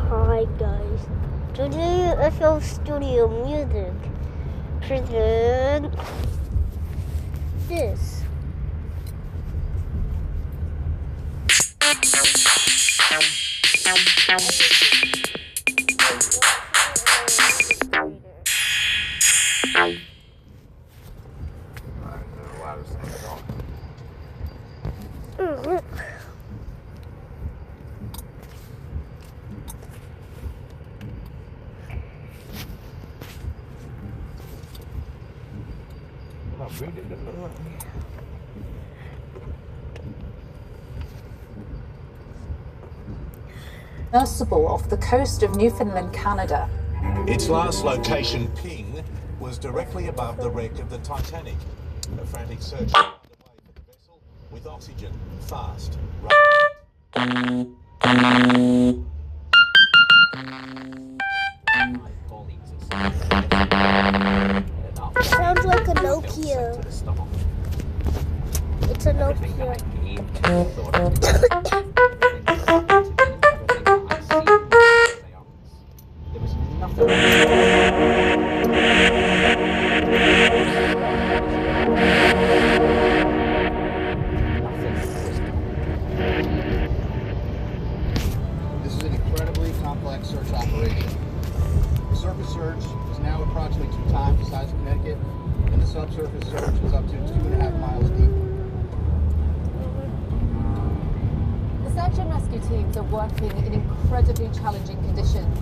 Hi guys, today FL Studio Music present this. Submersible off the coast of Newfoundland, Canada. Its last location, ping, was directly above the wreck of the Titanic. A frantic search underway for the vessel with oxygen fast. Sounds like a Nokia. It's a Nokia. This is an incredibly complex search operation. The surface search is now approximately 2 times the size of Connecticut, and the subsurface search is up to 2.5 miles deep. The search and rescue teams are working in incredibly challenging conditions.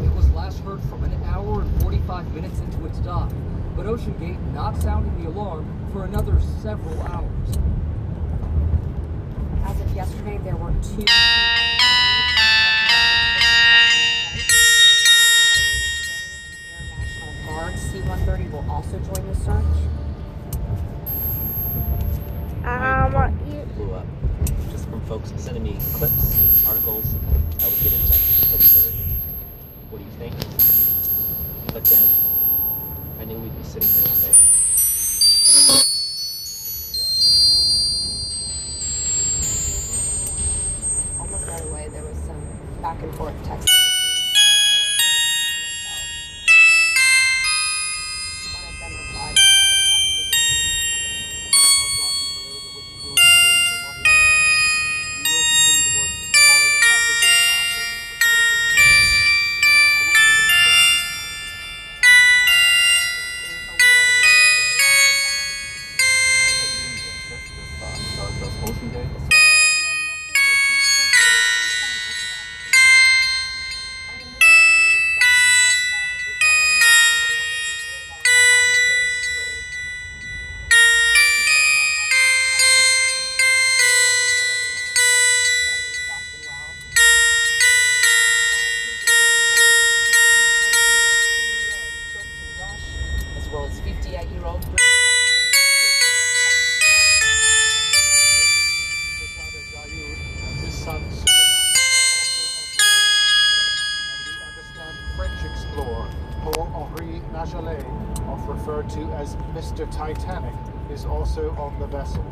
It was last heard from an hour and 45 minutes into its dive, but Ocean Gate not sounding the alarm for another several hours. As of yesterday, there were 2 National Guard C-130 will also join the search. Blew up. Just from folks sending me clips, articles, I would get in touch. What you heard? What do you think? But then I knew we'd be sitting here one day. Almost right away, there was some back and forth texting. One of them replied, as well as 58-year-old And his son, and we understand French explorer Paul-Henri Nagelet, often referred to as Mr. Titanic, is also on the vessel.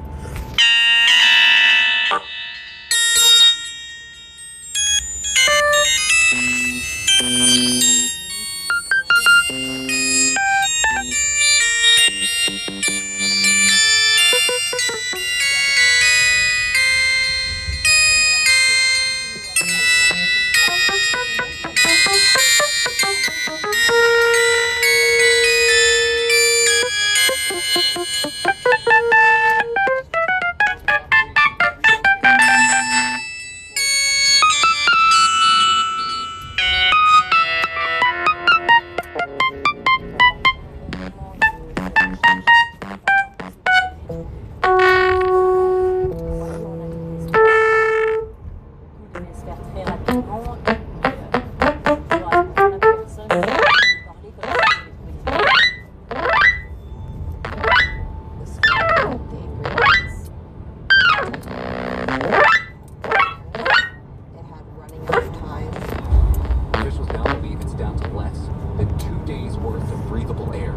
Officials now believe it's down to less than 2 days worth of breathable air.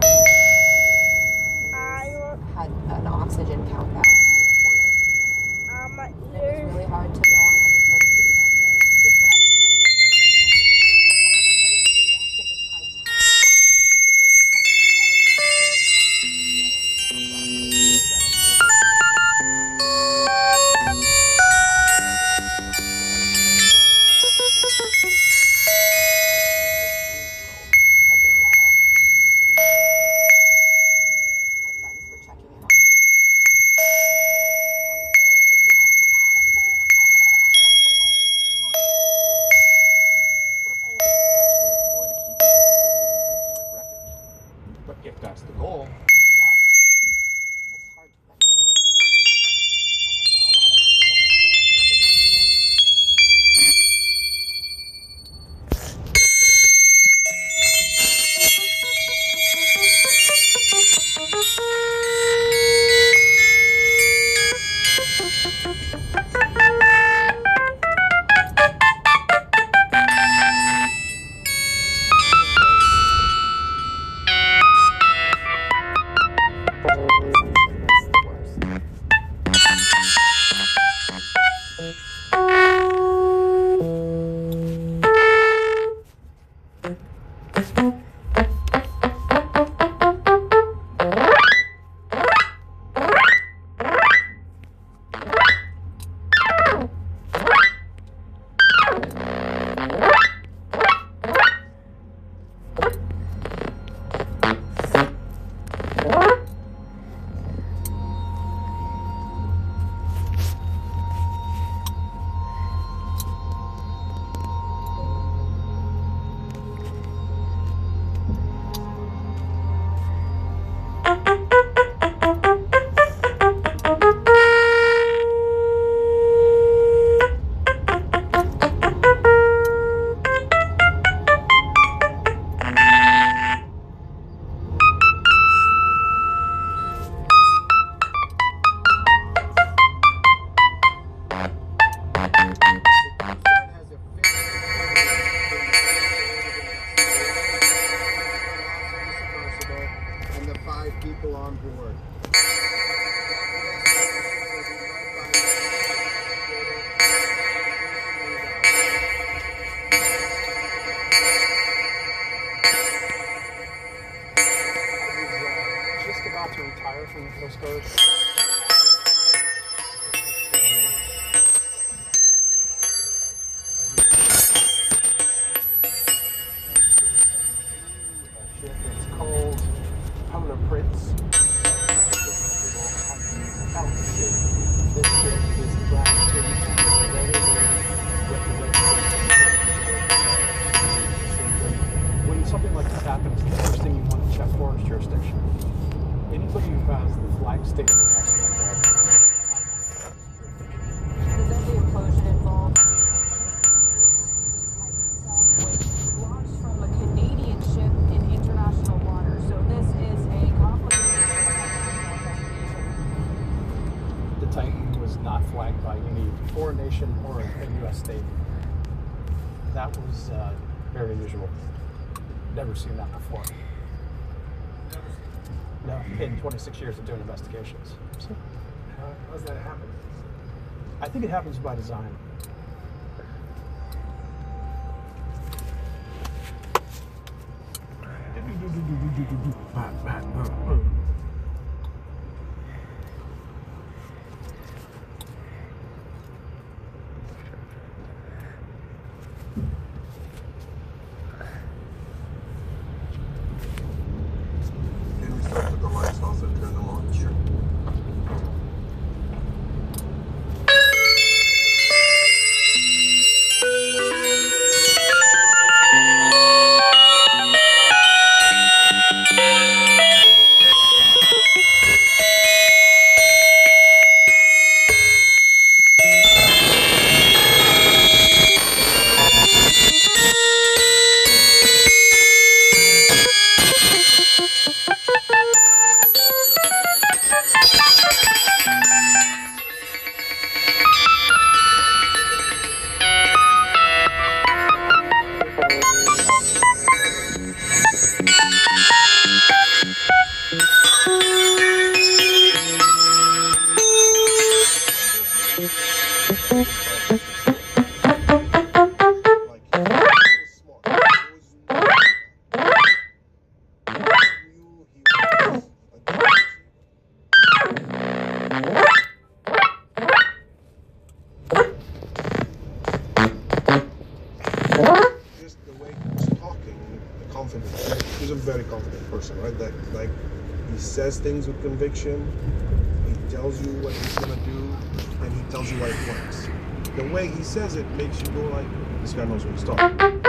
had an oxygen count out in the corner. My It was ears. really hard to go on any sort And the 5 people on board. Just about to retire from the Coast Guard. It's called Polar Prince. This ship is the Black King. When something like this happens, the first thing you want to check for is jurisdiction. Anybody who has the flag state of the vessel involved. Was there the implosion involved? Launched from a Canadian ship in international waters, so this is a complicated investigation. The Titan was not flagged by any foreign nation or a U.S. state. That was very unusual. Never seen that before. No, in 26 years of doing investigations. So, How does that happen? I think it happens by design. Can we start with the lights off and turn them on? Sure. Just the way he was talking, the confidence. He's a very confident person, right? That like he says things with conviction. He tells you what he's gonna do, and he tells you why it works. The way he says it makes you go like, this guy knows what he's talking.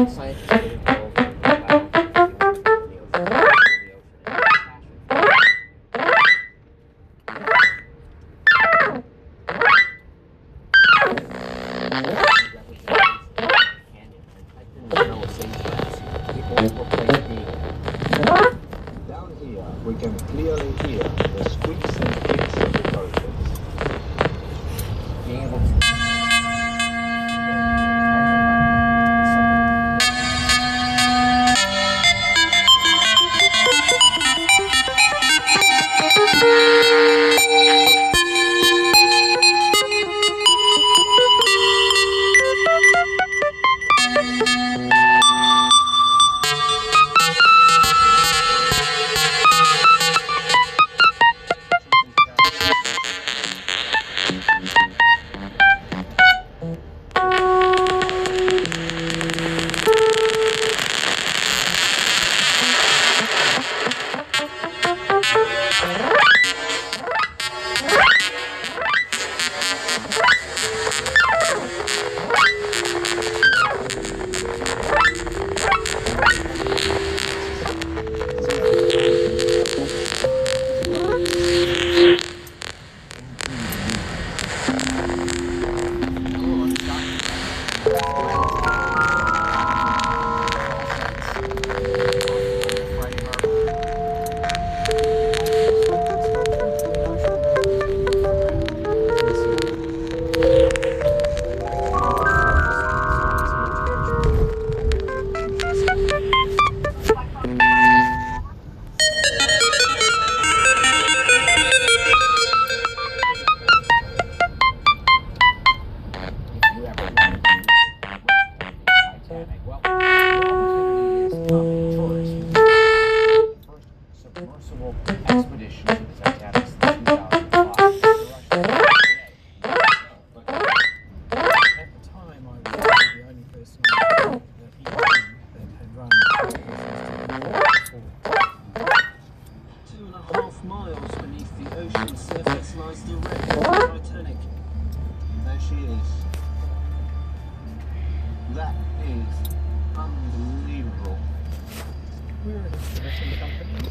Scientists get involved in down here, we can clearly hear the squeaks and clicks of the dolphins. Being able to something That is unbelievable. We're an expedition company.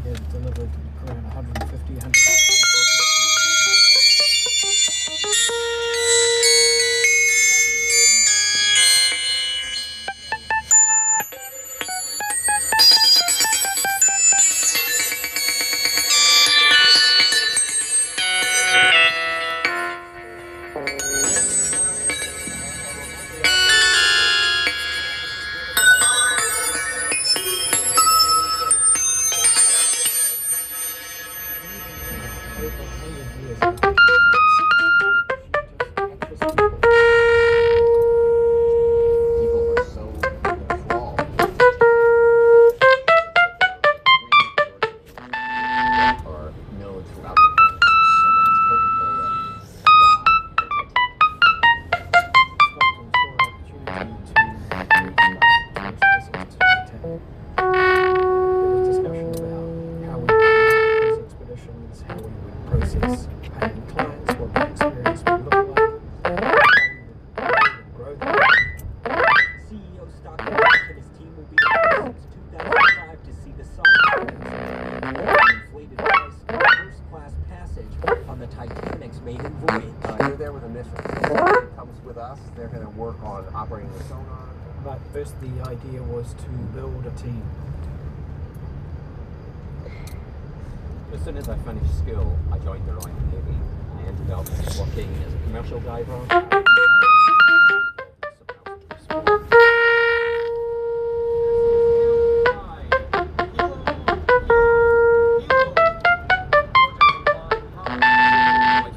We have delivered around 150, 160. People are so enthralled. Are known throughout the world. And that's Coca-Cola. Process paying clients, what the experience would look like, how we would grow them. CEO Stockton and his team will be there since 2005 to see the site. Inflated price and first-class passage on the Titanic's maiden voyage. You're there with a mission. It comes with us. They're going to work on operating the sonar. But first the idea was to build a team. As soon as I finished school, I joined the Royal Navy. I ended up working as a commercial diver.